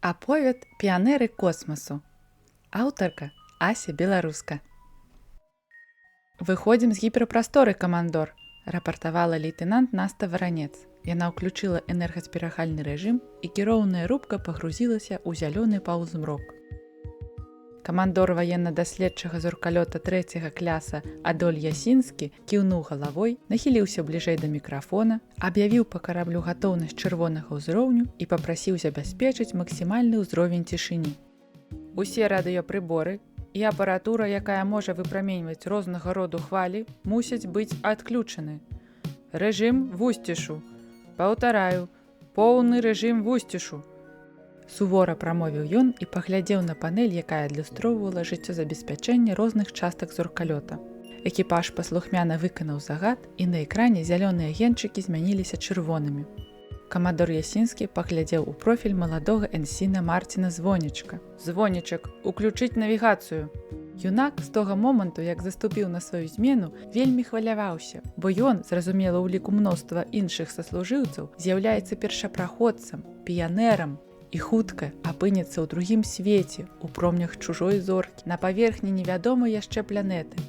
Аповед піянеры космасу. Аўтарка Ася Беларуска. Выходзім з гіперпрасторы, камандор, рапартавала лейтенант Наста Варанец. Яна ўключыла энергазберагальны рэжым і кіроўная рубка пагрузілася ў зялёны паўзмрок. Камандор ваенна-даследчага зоркалёта 3-го кляса Адоль Ясінскі кіўнуў галавой, нахіліўся бліжэй да мікрафона, аб'явіў па караблю гатоўнасць чырвонага ўзроўню і папрасіў забяспечыць максімальны ўзровень цішыні. Усе радыёпрыборы і апаратура, якая можа выпраменьваць рознага роду хвалі, мусяць быць адключаны. Рэжым вусцішу. Паўтараю, поўны рэжым вусцішу. Сувора прамовіў ён і паглядзеў на панель, якая адлюстроўвала жыццёзабеспячэнне розных частак зоркалёта. Экіпаж паслухмяна выканаў загад, і на экране зялёныя агеньчыкі змяніліся чырвонымі. Камандор Ясінскі паглядзеў у профіль маладога энсіна Марціна Звонічка. «Звонічак, уключыць навігацыю!» Юнак з тога моманту, як заступіў на сваю змену, вельмі хваляваўся, бо ён, зразумела ў ліку мноства іншых саслужыўцаў, з'яўляецца першапраходцам, піянерам, і хутка апынецца ў другім свеце, у промнях чужой зоркі, на паверхні невядомай яшчэ планеты.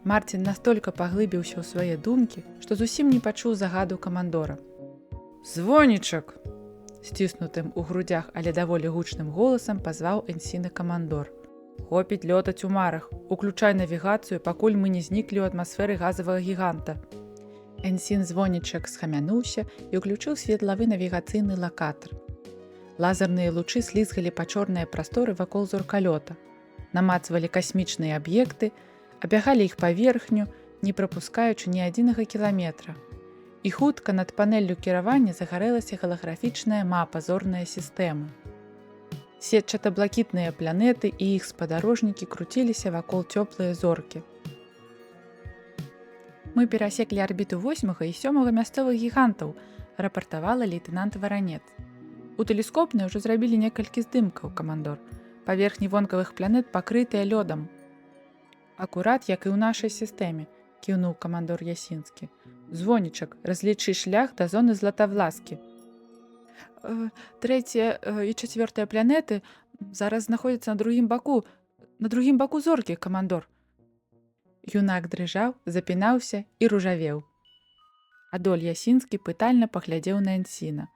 Марцін настолькі паглыбіўся ў свае думкі, што зусім не пачуў загаду камандора. «Звонічак!» Сціснутым у грудях, але даволі гучным голасам пазваў энсіна камандор. «Хопіць лётаць у марах, уключай навігацыю, пакуль мы не зніклі ў атмасферы газавага гіганта». Энсін Звонічак схамянуўся і ўключыў светлавы навігацыйны лакатар. Лазерныя лучы слізгалі па чорныя прасторы вакол зоркалёта, намацвалі касмічныя аб'екты, абягалі іх паверхню, не прапускаючы ні адзінага кіламетра. І хутка над панеллю кіравання загарэлася галаграфічная мапа зорнай сістэмы. Сетчата-блакітныя планеты і іх спадарожнікі круціліся вакол цёплыя зоркі. «Мы перасеклі арбіту 8-га і 7-га мясцовых гігантаў», рапартавала лейтенант Варанец. «У тэлескопнай ужо зрабілі некалькі здымкаў, камандор. Паверхні вонкавых планет пакрытыя лёдам». «Акурат, як і ў нашай сістэме», кіўнуў камандор Ясінскі. «Звонічак, разлічы шлях да зоны Златавласкі». «Трэцяя і чацвёртая планеты зараз знаходзяцца на другім баку зоркі, камандор». Юнак дрыжаў, запінаўся і ружавеў. Адоль Ясінскі пытальна паглядзеў на энсіна.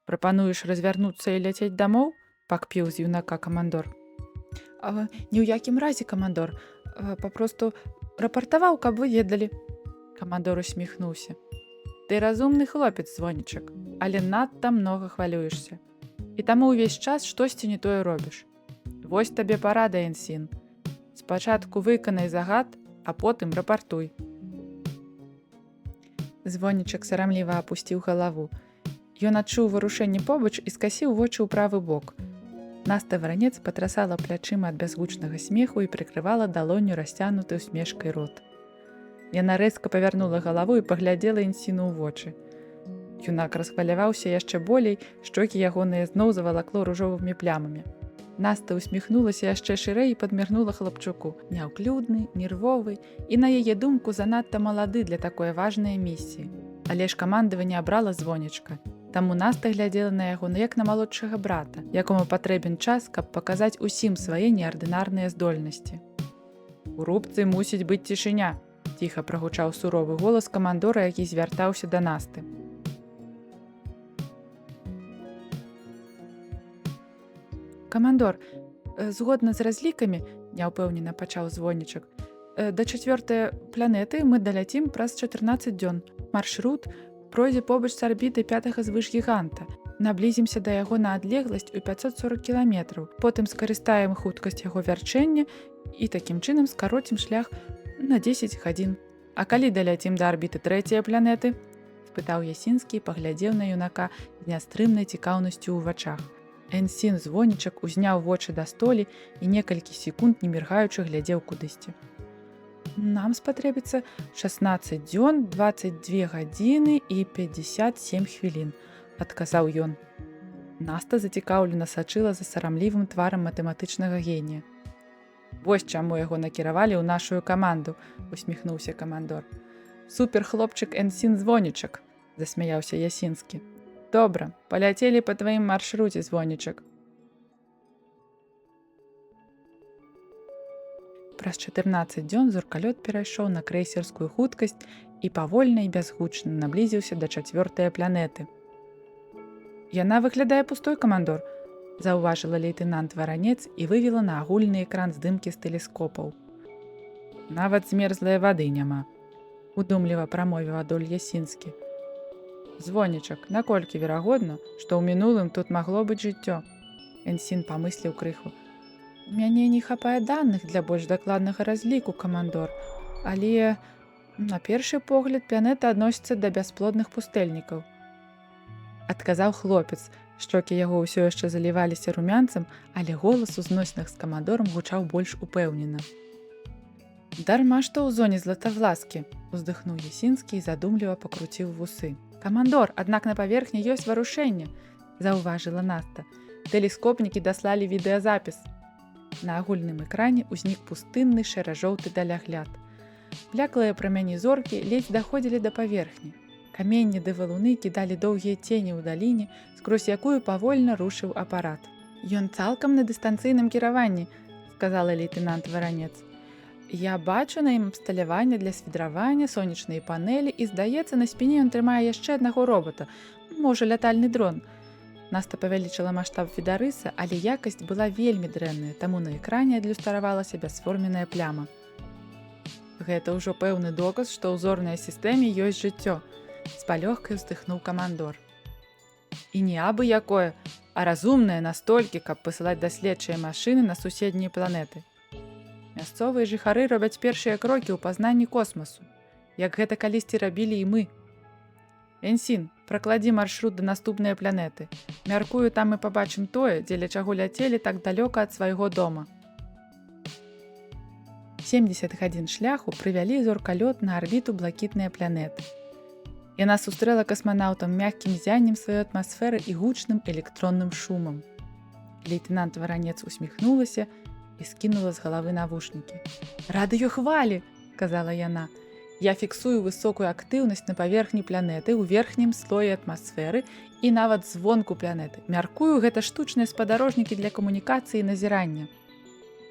«Прапануеш развярнуцца і ляцець дамоў?» – пакпіў з юнака камандор. «Ні ў якім разе, камандор. Папросту рапартаваў, каб вы ведалі». Камандор усміхнуўся. «Ты разумны хлопец, Звонічак, але надта многа хвалюешся. І таму ўвесь час штосьці не тое робіш. Вось табе парада, энсін. Спачатку выканай загад, а потым рапартуй». Звонічак сарамліва апусціў галаву. Ён адчуў варушэнне побач і скасіў вочы ў правы бок. Наста Варанец патрасала плячыма ад бязгучнага смеху і прыкрывала далонню расцянуты усмешкай рот. Яна рэзка павярнула галаву і паглядзела энсіну ў вочы. Юнак расхваляваўся яшчэ болей, шчокі ягоныя зноў завалакло ружовымі плямамі. Наста усміхнулася яшчэ шырэй і падміргнула хлапчуку. Няўклюдны, нервовы і, на яе думку, занадта малады для такой важнай місіі. Але ж камандаванне абрала Звонічка. Таму Наста глядзела на яго як на малодшага брата, якому патрэбен час, каб паказаць усім свае неардынарныя здольнасці. «У рубцы мусіць быць цішыня», – ціха прагучаў суровы голас камандора, які звяртаўся да Насты. «Камандор, згодна з разлікамі, – няўпэўнена пачаў Звонічак, – да чацвёртай планеты мы даляцім праз 14 дзён. Маршрут пройдзе побач з арбітай 5-га звышгіганта. Наблізімся да яго на адлегласць у 540 кіламетраў. Потым скарыстаем хуткасць яго вярчэння і такім чынам скароцім шлях на 10 гадзін. А калі даляцім да арбіты 3-й планеты?» – спытаў Ясінскі і паглядзеў на юнака з нястрымнай цікаўнасцю ў вачах. Энсін Звонічак узняў вочы да столі і некалькі секунд, не міргаючы, глядзеў кудысьці. «Нам спатрэбіцца 16 дзён, 22 гадзіны і 57 хвілін», – адказаў ён. Наста зацікаўлена сачыла за сарамлівым тварам матэматычнага генія. «Вось чаму яго накіравалі ў нашу каманду», – усміхнуўся камандор. «Суперхлопчык энсін Звонічак», – засмяяўся Ясінскі. Добра, паляцелі па тваім маршруце, звонічак. Праз 14 дзён зуркалёт перайшоў на крэйсерскую хуткасць і павольна і бязгучна наблізіўся да 4-й планеты. Яна выглядае пустой, камандор, заўважыла лейтэнант Варанец і вывела на агульны экран здымкі з тэлескопаў. Нават змерзлай вады няма, удумліва прамовіў Адоль Ясінскі. Звонічак, наколькі верагодна, што ў мінулым тут магло быць жыццё? Энсін памысліў крыху. У мяне не хапае даных для больш дакладнага разліку, камандор, але на першы погляд планета адносіцца да бясплодных пустэльнікаў. Адказаў хлопец, шчокі яго ўсё яшчэ заліваліся румянцам, але голас у зносінах з камандорам гучаў больш упэўнена. Дарма што ў зоне златавласкі, уздыхнуў Ясінскі і задумліва пакруціў вусы. Камандор, аднак на паверхні ёсць варушэнне, заўважыла Наста. Тэлескопнікі даслалі відэазапіс. На агульным экране ўзнік пустынны шэра-жоўты далягляд. Бляклыя прамяні зоркі ледзь даходзілі да паверхні. Каменні ды валуны кідалі доўгія цені ў даліне, скрозь якую павольна рушыў апарат. Ён цалкам на дыстанцыйным кіраванні, сказала лейтэнант Варанец. Я бачу на ім абсталяванне для свідравання, сонечныя панелі і, здаецца, на спіне ён трымае яшчэ аднаго робота, можа, лятальны дрон. Наста павялічыла маштаб відарыса, але якасць была вельмі дрэнная, таму на экране адлюстравалася бясформенная пляма. Гэта ўжо пэўны доказ, што ў зорнай сістэме ёсць жыццё, з палёгкай уздыхнуў камандор. І не абы якое, а разумнае настолькі, каб пасылаць даследчыя машыны на суседнія планеты. Мясцовыя жыхары робяць першыя крокі ў пазнанні космасу, як гэта калісьці рабілі і мы. Энсін, пракладзі маршрут да наступнай планеты. Мяркую, там мы пабачым тое, дзеля чаго ляцелі так далёка ад свайго дома. 70 гадзін шляху прывялі зоркалёт на арбіту блакітнай планеты. Яна сустрэла касманаўтам мяккім зяннем сваёй атмасферы і гучным электронным шумам. Лейтэнант Варанец усміхнулася і скінула з галавы навушнікі. «Радыёхвалі!» – казала яна. «Я фіксую высокую актыўнасць на паверхні планеты ў верхнім слоі атмасферы і нават звонку планеты. Мяркую, гэта штучныя спадарожнікі для камунікацыі і назірання».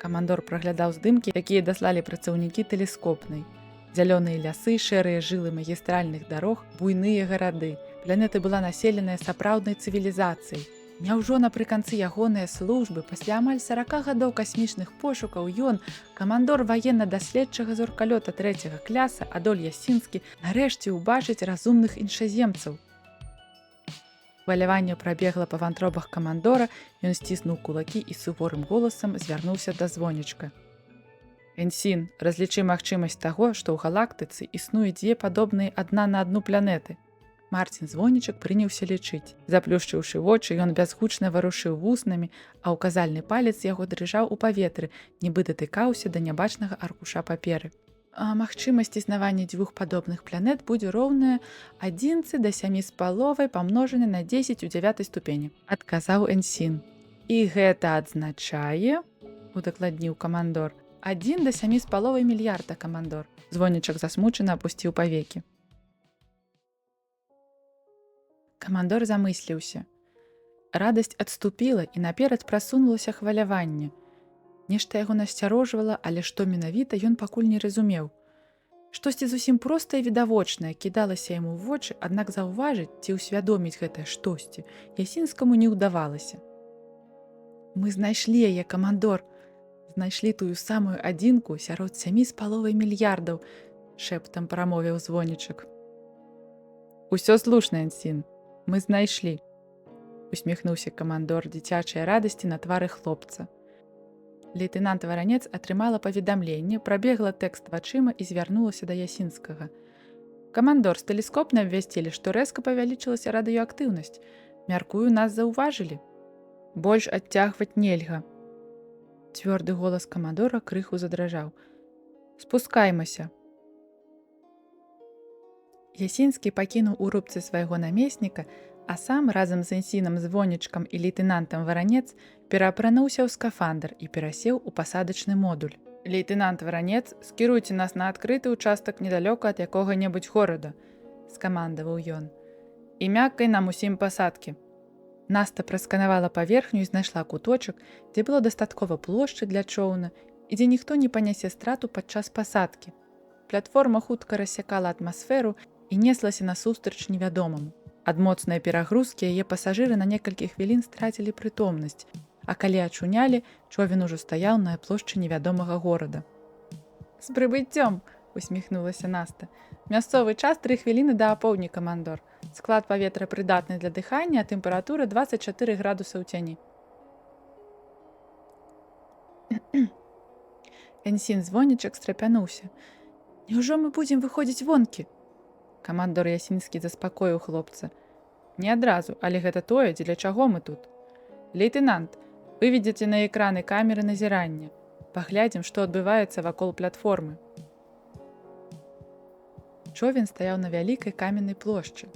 Камандор праглядаў здымкі, якія даслалі працаўнікі тэлескопнай. Зялёныя лясы, шэрыя жылы магістральных дарог, буйныя гарады. Планета была населеная сапраўднай цывілізацыяй. Няўжо напрыканцы ягоныя службы, пасля амаль 40 гадоў касмічных пошукаў ён, камандор ваенна-даследчага зоркалёта 3-го кляса Адоль Ясінскі, нарэшце ўбачыць разумных іншаземцаў. Хваляванне прабегла па вантробах камандора, ён сціснуў кулакі і суворым голасам звярнуўся да звонічка. «Энсін, разлічы магчымасць таго, што ў галактыцы існуе дзве падобныя адна на адну планеты». Марцін звонічак прыняўся лічыць. Заплюшчыўшы вочы, ён бязгучна варушыў вуснамі, а ўказальны палец яго дрыжаў у паветры, нібы датыкаўся да нябачнага аркуша паперы. А магчымасць існавання дзвюх падобных планет будзе роўная 1 да 7,5 памножана на 10 у 9 ступені, адказаў Энсін. І гэта адзначае, удакладніў камандор, 1 да 7,5 мільярда, камандор. Звонічак засмучана апусціў павекі. Камандор замысліўся. Радасць адступіла і наперад прасунулася хваляванне. Нешта яго насцярожвала, але што менавіта ён пакуль не разумеў. Штосьці зусім простае і відавочнае кідалася яму ў вочы, аднак заўважыць ці ўсвядоміць гэтае штосьці Ясінскаму не ўдавалася. «Мы знайшлі яе, камандор! Знайшлі тую самую адзінку сярод 7,5 мільярдаў!» шэптам прамовіў звонічак. «Усё слушна, Энсін. Мы знайшлі», – усміхнуўся камандор дзіцячай радасці на твары хлопца. Лейтэнант Варанец атрымала паведамленне, прабегла тэкст вачыма і звярнулася да Ясінскага. «Камандор, з тэлескопна абвясцілі, што рэзка павялічылася радыёактыўнасць. Мяркую, нас заўважылі. Больш адцягваць нельга». Цвёрды голас камандора крыху задражаў. «Спускаймася». Ясінскі пакінуў у рубцы свайго намесніка, а сам разам з Энсінам, звонічкам і лейтэнантам Варанец пераапрануўся ў скафандр і перасеў у пасадачны модуль. «Лейтэнант Варанец, скіруйце нас на адкрыты ўчастак недалёка ад якога-небудзь горада», – скамандаваў ён. і мяккай нам усім пасадкі. Наста прасканавала паверхню і знайшла куточак, дзе было дастаткова плошчы для чоўна і дзе ніхто не панясе страту падчас пасадкі. Платформа хутка рассякала атмасферу і неслася насустрач невядомаму. Ад моцнай перагрузкі яе пасажыры на некалькі хвілін страцілі прытомнасць, а калі ачунялі, човен ужо стаяў на плошчы невядомага горада. «З прыбыццём!» – усміхнулася Наста. «Мясцовы час 3 хвіліны да апоўдні, камандор. Склад паветра прыдатны для дыхання, а тэмпература 24 градуса ў цяні». Энсін звонічак страпянуўся. «Няўжо мы будзем выходзіць вонкі?» Камандор Ясінскі заспакоіў хлопца. «Не адразу, але гэта тое, дзеля чаго мы тут. Лейтенант, выведзеце на экраны камеры назірання. Паглядзім, што адбываецца вакол платформы». Човен стаяў на вялікай каменнай плошчы.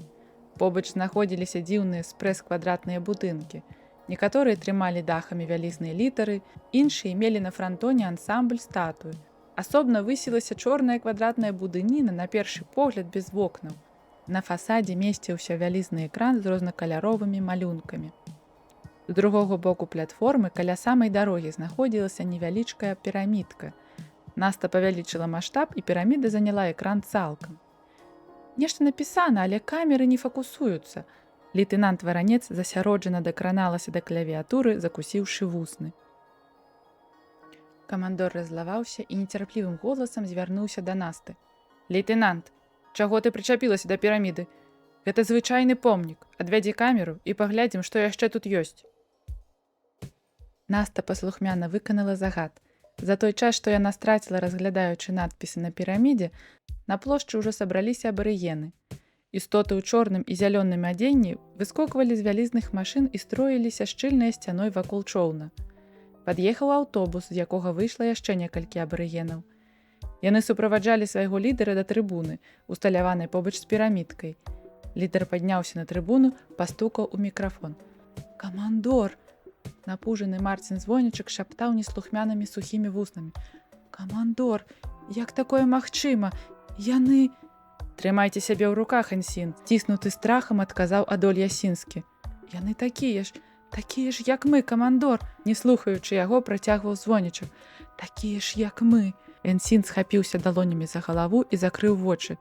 Побач знаходзіліся дзіўныя спрэс-квадратныя будынкі. Некаторыя трымалі дахамі вялізныя літары, іншыя мелі на франтоне ансамбль статуі. Асобна высілася чорная квадратная будыніна, на першы погляд без вокнаў. На фасадзе месціўся вялізны экран з рознакаляровымі малюнкамі. З другога боку платформы каля самай дарогі знаходзілася невялічкая пірамідка. Наста павялічыла маштаб, і піраміда заняла экран цалкам. «Нешта напісана, але камеры не фокусуюцца». Лейтенант Варанец засяроджана дакраналася да клавіатуры, закусіўшы вусны. Камандор разлаваўся і нецярплівым голасам звярнуўся да Насты. «Лейтенант, чаго ты прычапілася да піраміды? Гэта звычайны помнік. Адвядзі камеру і паглядзім, што яшчэ тут ёсць». Наста паслухмяна выканала загад. За той час, што яна страціла, разглядаючы надпісы на пірамідзе, на плошчы ўжо сабраліся абарыгены. Істоты ў чорным і зялёным адзенні выскоквалі з вялізных машын і строіліся шчыльнай сцяной вакол чоўна. Пад'ехаў аўтобус, з якога выйшла яшчэ некалькі абарыгенаў. Яны суправаджалі свайго лідара да трыбуны, усталяванай побач з пірамідкай. Лідар падняўся на трыбуну, пастукаў у мікрафон. «Камандор!» Напужаны Марцін звонічак шаптаў неслухмянымі сухімі вуснамі. «Камандор, як такое магчыма? Яны...» «Трымайце сябе ў руках, Энсін!» Сціснуты страхам адказаў Адоль Ясінскі. «Яны такія ж, як мы, камандор!» Не слухаючы яго, працягваў звонічак. «Такія ж, як мы!» Энсін схапіўся далонямі за галаву і закрыў вочы.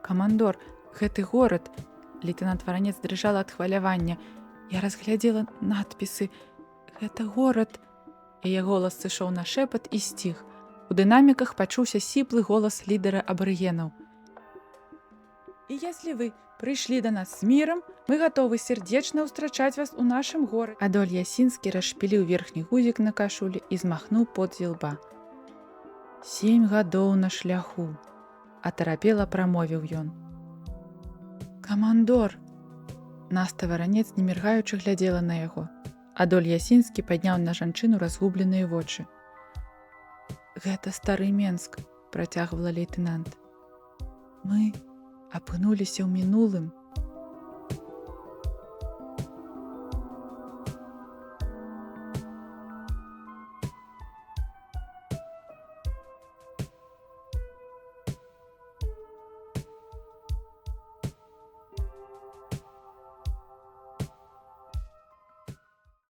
«Камандор, гэты горад...» Лейтенант Варанец дрыжала ад хвалявання. «Я разглядзела надпісы. Гэта горад...» Яе голас сышоў на шэпат і сціх. У дынаміках пачуўся сіплы голас лідара абарыгенаў. «И если вы пришли до нас с миром, мы готовы сердечно устрачать вас у нашем городе». Адоль Ясінскі расшпіліў верхні гузік на кашулі і змахнуў пот з ілба. 7 гадоў на шляху, атарапела прамовіў ён. «Камандор!» Наста Варанец, не міргаючы, глядзела на яго. Адоль Ясінскі падняў на жанчыну разгубленыя вочы. «Гэта стары Менск», працягвала лейтенант. «Мы апынуліся ў мінулым.